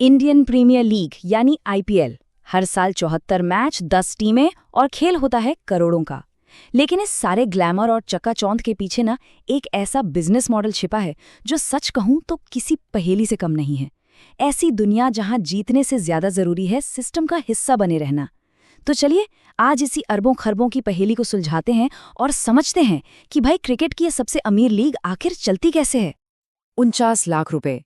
Indian premiere league यानी IPL. हर साल 74 match, 10 टीमें और खेल होता है करोड़ों का। लेकिन इस सारे ग्लैमर और चकाचौंध के पीछे ना एक ऐसा बिजनेस मॉडल छिपा है जो सच कहूं तो किसी पहेली से कम नहीं है। ऐसी दुनिया जहां जीतने से ज्यादा जरूरी है सिस्टम का हिस्सा बने रहना। तो चलिए आज इसी अरबों खरबों की पहेली को सुलझाते हैं और समझते हैं कि भाई क्रिकेट की ये सबसे अमीर लीग आखिर चलती कैसे है। 49 लाख रुपए।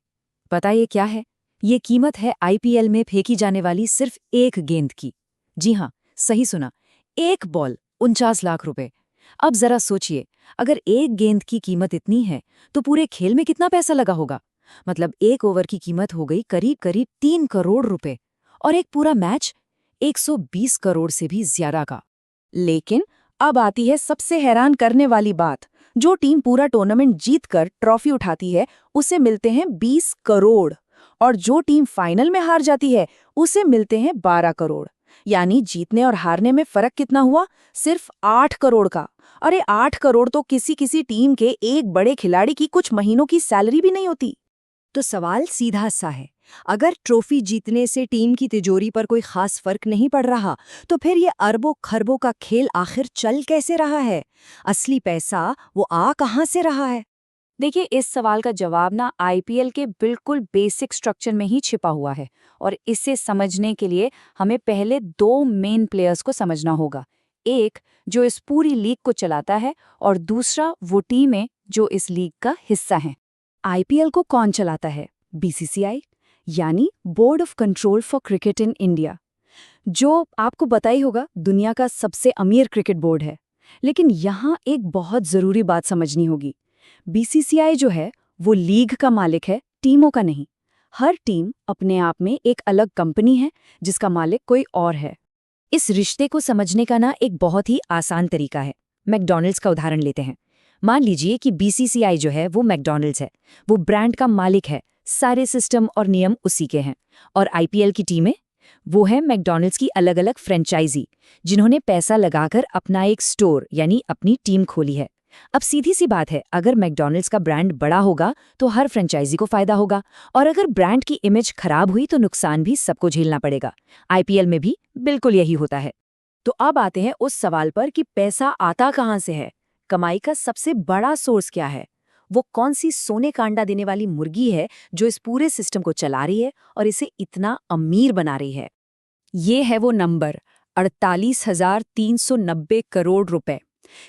पता ये क्या है? ये कीमत है आईपीएल में फेंकी जाने वाली सिर्फ एक गेंद की। जी हाँ, सही सुना, एक बॉल 49 लाख रुपए। अब जरा सोचिए, अगर एक गेंद की कीमत इतनी है तो पूरे खेल में कितना पैसा लगा होगा। मतलब एक ओवर की कीमत हो गई करीब करीब 3 करोड़ रुपए, और एक पूरा मैच 120 करोड़ से भी ज्यादा का। लेकिन अब आती है सबसे हैरान करने वाली बात। जो टीम पूरा टूर्नामेंट जीतकर ट्रॉफी उठाती है उसे मिलते हैं 20 करोड़, और जो टीम फाइनल में हार जाती है उसे मिलते हैं 12 करोड़। यानी जीतने और हारने में फर्क कितना हुआ? सिर्फ 8 करोड़ का। अरे 8 करोड़ तो किसी किसी टीम के एक बड़े खिलाड़ी की कुछ महीनों की सैलरी भी नहीं होती। तो सवाल सीधा सा है, अगर ट्रॉफी जीतने से टीम की तिजोरी पर कोई खास फर्क नहीं पड़ रहा, तो फिर ये अरबों खरबों का खेल आखिर चल कैसे रहा है? असली पैसा वो आ कहाँ से रहा है? देखिए, इस सवाल का जवाब ना आईपीएल के बिल्कुल बेसिक स्ट्रक्चर में ही छिपा हुआ है। और इसे समझने के लिए हमें पहले दो मेन प्लेयर्स को समझना होगा। एक जो इस पूरी लीग को चलाता है, और दूसरा वो टीमें जो इस लीग का हिस्सा हैं। आईपीएल को कौन चलाता है? बीसीसीआई, यानी board of control for cricket in India, जो आपको पता ही होगा दुनिया का सबसे अमीर क्रिकेट बोर्ड है। लेकिन यहाँ एक बहुत जरूरी बात समझनी होगी। बीसीसीआई जो है वो लीग का मालिक है, टीमों का नहीं। हर टीम अपने आप में एक अलग कंपनी है जिसका मालिक कोई और है। इस रिश्ते को समझने का ना एक बहुत ही आसान तरीका है। मैकडॉनल्ड्स का उदाहरण लेते हैं। मान लीजिए कि बीसीसीआई जो है वो मैकडॉनल्ड्स है, वो ब्रांड का मालिक है, सारे सिस्टम और नियम उसी के हैं। और आईपीएल की टीमें वो है मैकडॉनल्ड्स की अलग अलग फ्रेंचाइजी, जिन्होंने पैसा लगाकर अपना एक स्टोर यानी अपनी टीम खोली है। अब सीधी सी बात है, अगर मैकडॉनल्ड्स का ब्रांड बड़ा होगा तो हर फ्रेंचाइजी को फायदा होगा, और अगर ब्रांड की इमेज खराब हुई तो नुकसान भी सबको झेलना पड़ेगा। आईपीएल में भी बिल्कुल यही होता है। तो अब आते हैं उस सवाल पर कि पैसा आता कहाँ से है। कमाई का सबसे बड़ा सोर्स क्या है? वो कौन सी सोने का अंडा देने वाली मुर्गी है जो इस पूरे सिस्टम को चला रही है और इसे इतना अमीर बना रही है? ये है वो नंबर, 48,390 करोड़ रुपए।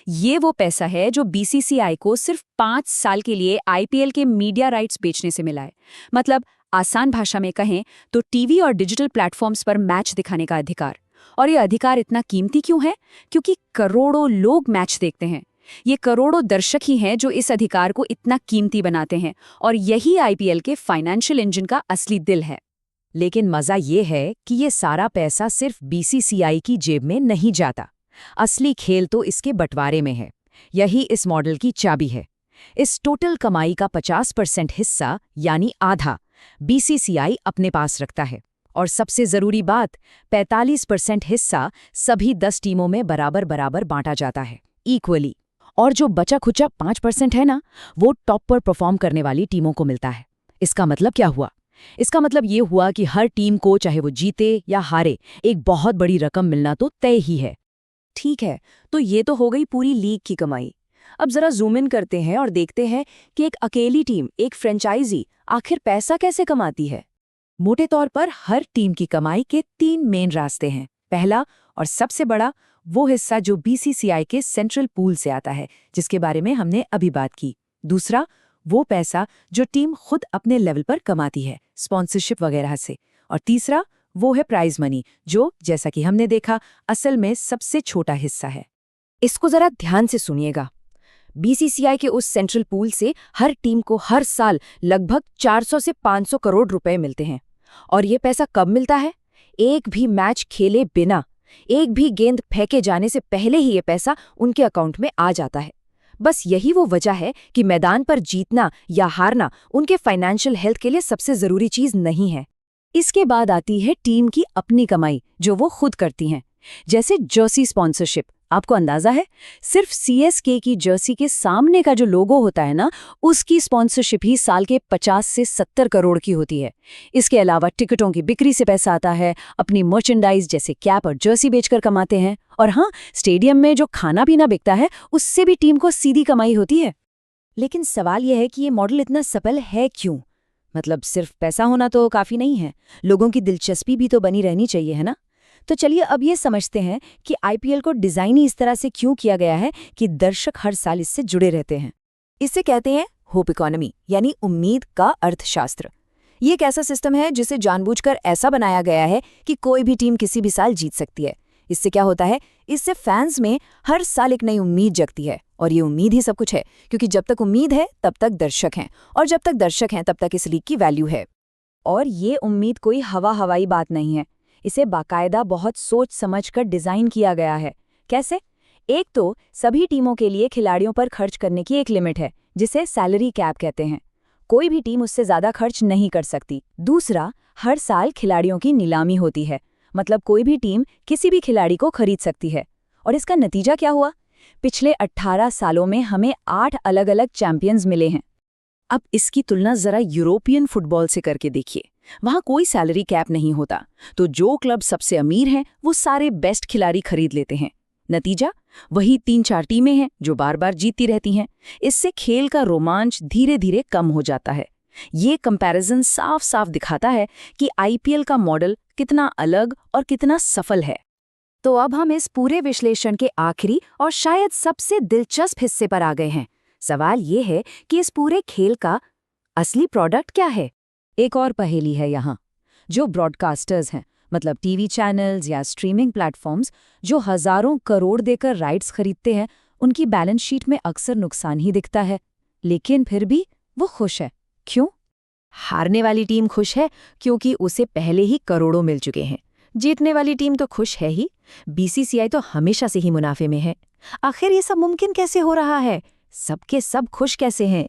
ये वो पैसा है जो बीसीसीआई को सिर्फ 5 साल के लिए आईपीएल के मीडिया राइट्स बेचने से मिला है। मतलब आसान भाषा में कहें तो टीवी और डिजिटल प्लेटफॉर्म्स पर मैच दिखाने का अधिकार। और ये अधिकार इतना कीमती क्यों है? क्योंकि करोड़ों लोग मैच देखते हैं। ये करोड़ों दर्शक ही हैं जो इस अधिकार को इतना कीमती बनाते हैं, और यही आईपीएल के फाइनेंशियल इंजन का असली दिल है। लेकिन मजा ये है कि ये सारा पैसा सिर्फ बीसीसीआई की जेब में नहीं जाता। असली खेल तो इसके बंटवारे में है। यही इस मॉडल की चाबी है। इस टोटल कमाई का 50% हिस्सा यानी आधा बीसीसीआई अपने पास रखता है, और सबसे जरूरी बात, 45% हिस्सा सभी 10 टीमों में बराबर बराबर बांटा जाता है, इक्वली। और जो बचा खुचा 5% है ना, वो टॉप पर परफॉर्म करने वाली टीमों को मिलता है। इसका मतलब क्या हुआ? इसका मतलब ये हुआ कि हर टीम को, चाहे वो जीते या हारे, एक बहुत बड़ी रकम मिलना तो तय ही है। ठीक है, तो ये तो हो गई पूरी लीग की कमाई। अब जरा जूम इन करते हैं और देखते हैं कि एक अकेली टीम, एक फ्रेंचाइजी आखिर पैसा कैसे कमाती है। मोटे तौर पर हर टीम की कमाई के 3 मेन रास्ते हैं। पहला और सबसे बड़ा, वो हिस्सा जो बीसीसीआई के सेंट्रल पूल से आता है, जिसके बारे में हमने अभी बात की। दूसरा, वो पैसा जो टीम खुद अपने लेवल पर कमाती है, स्पॉन्सरशिप वगैरह से। और तीसरा, वो है प्राइज मनी, जो जैसा कि हमने देखा असल में सबसे छोटा हिस्सा है। इसको जरा ध्यान से सुनिएगा। बीसीसीआई के उस सेंट्रल पूल से हर टीम को हर साल लगभग 400 से 500 करोड़ रुपए मिलते हैं। और ये पैसा कब मिलता है? एक भी मैच खेले बिना, एक भी गेंद फेंके जाने से पहले ही ये पैसा उनके अकाउंट में आ जाता है। बस यही वो वजह है कि मैदान पर जीतना या हारना उनके फाइनेंशियल हेल्थ के लिए सबसे जरूरी चीज नहीं है। इसके बाद आती है टीम की अपनी कमाई, जो वो खुद करती हैं, जैसे जर्सी स्पॉन्सरशिप, आपको अंदाजा है, सिर्फ सीएसके की जर्सी के सामने का जो लोगो होता है ना, उसकी स्पॉन्सरशिप ही साल के 50 से 70 करोड़ की होती है। इसके अलावा टिकटों की बिक्री से पैसा आता है, अपनी मर्चेंडाइज जैसे कैप और जर्सी बेचकर कमाते हैं, और हाँ, स्टेडियम में जो खाना पीना बिकता है उससे भी टीम को सीधी कमाई होती है। लेकिन सवाल यह है कि ये मॉडल इतना सफल है क्यों? मतलब सिर्फ पैसा होना तो काफी नहीं है, लोगों की दिलचस्पी भी तो बनी रहनी चाहिए, है ना? तो चलिए अब ये समझते हैं कि आईपीएल को डिजाइन ही इस तरह से क्यों किया गया है कि दर्शक हर साल इससे जुड़े रहते हैं। इसे कहते हैं होप इकोनॉमी, यानी उम्मीद का अर्थशास्त्र। ये एक ऐसा सिस्टम है जिसे जानबूझकर ऐसा बनाया गया है कि कोई भी टीम किसी भी साल जीत सकती है। इससे क्या होता है, इससे फैंस में हर साल एक नई उम्मीद जगती है, और ये उम्मीद ही सब कुछ है, क्योंकि जब तक उम्मीद है तब तक दर्शक हैं, और जब तक दर्शक हैं तब तक इस लीग की वैल्यू है। और ये उम्मीद कोई हवाई बात नहीं है, इसे बाकायदा बहुत सोच समझकर डिजाइन किया गया है। कैसे? एक तो सभी टीमों के लिए खिलाड़ियों पर खर्च करने की एक लिमिट है, जिसे सैलरी कैप कहते हैं। कोई भी टीम उससे ज्यादा खर्च नहीं कर सकती। दूसरा, हर साल खिलाड़ियों की नीलामी होती है, मतलब कोई भी टीम किसी भी खिलाड़ी को खरीद सकती है। और इसका नतीजा क्या हुआ? पिछले 18 सालों में हमें 8 अलग अलग चैंपियंस मिले हैं। अब इसकी तुलना जरा यूरोपियन फुटबॉल से करके देखिए। वहां कोई सैलरी कैप नहीं होता, तो जो क्लब सबसे अमीर हैं वो सारे बेस्ट खिलाड़ी खरीद लेते हैं। नतीजा, वही 3-4 टीमें हैं जो बार बार जीतती रहती हैं। इससे खेल का रोमांच धीरे धीरे कम हो जाता है। ये कंपैरिजन साफ साफ दिखाता है कि आईपीएल का मॉडल कितना अलग और कितना सफल है। तो अब हम इस पूरे विश्लेषण के आखिरी और शायद सबसे दिलचस्प हिस्से पर आ गए हैं। सवाल ये है कि इस पूरे खेल का असली प्रोडक्ट क्या है? एक और पहेली है यहाँ। जो ब्रॉडकास्टर्स हैं, मतलब टीवी चैनल्स या स्ट्रीमिंग प्लेटफॉर्म्स, जो हजारों करोड़ देकर राइट्स खरीदते हैं, उनकी बैलेंस शीट में अक्सर नुकसान ही दिखता है। लेकिन फिर भी वो खुश है। क्यों? हारने वाली टीम खुश है क्योंकि उसे पहले ही करोड़ों मिल चुके हैं। जीतने वाली टीम तो खुश है ही, बीसीसीआई तो हमेशा से ही मुनाफे में है। आखिर ये सब मुमकिन कैसे हो रहा है? सबके सब खुश कैसे हैं?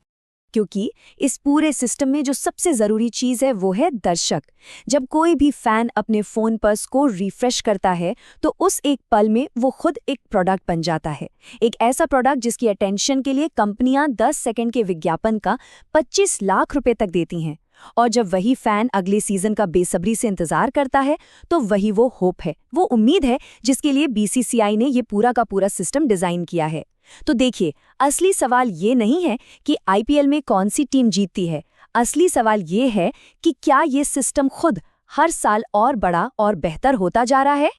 क्योंकि इस पूरे सिस्टम में जो सबसे जरूरी चीज है वो है दर्शक। जब कोई भी फैन अपने फोन पर स्कोर रिफ्रेश करता है तो उस एक पल में वो खुद एक प्रोडक्ट बन जाता है। एक ऐसा प्रोडक्ट जिसकी अटेंशन के लिए कंपनियां 10 सेकंड के विज्ञापन का 25 लाख रुपए तक देती हैं। और जब वही फैन अगले सीजन का बेसब्री से इंतजार करता है तो वही वो होप है, वो उम्मीद है जिसके लिए बीसीसीआई ने ये पूरा का पूरा सिस्टम डिजाइन किया है। तो देखिए, असली सवाल ये नहीं है कि आईपीएल में कौन सी टीम जीतती है। असली सवाल ये है कि क्या ये सिस्टम खुद हर साल और बड़ा और बेहतर होता जा रहा है।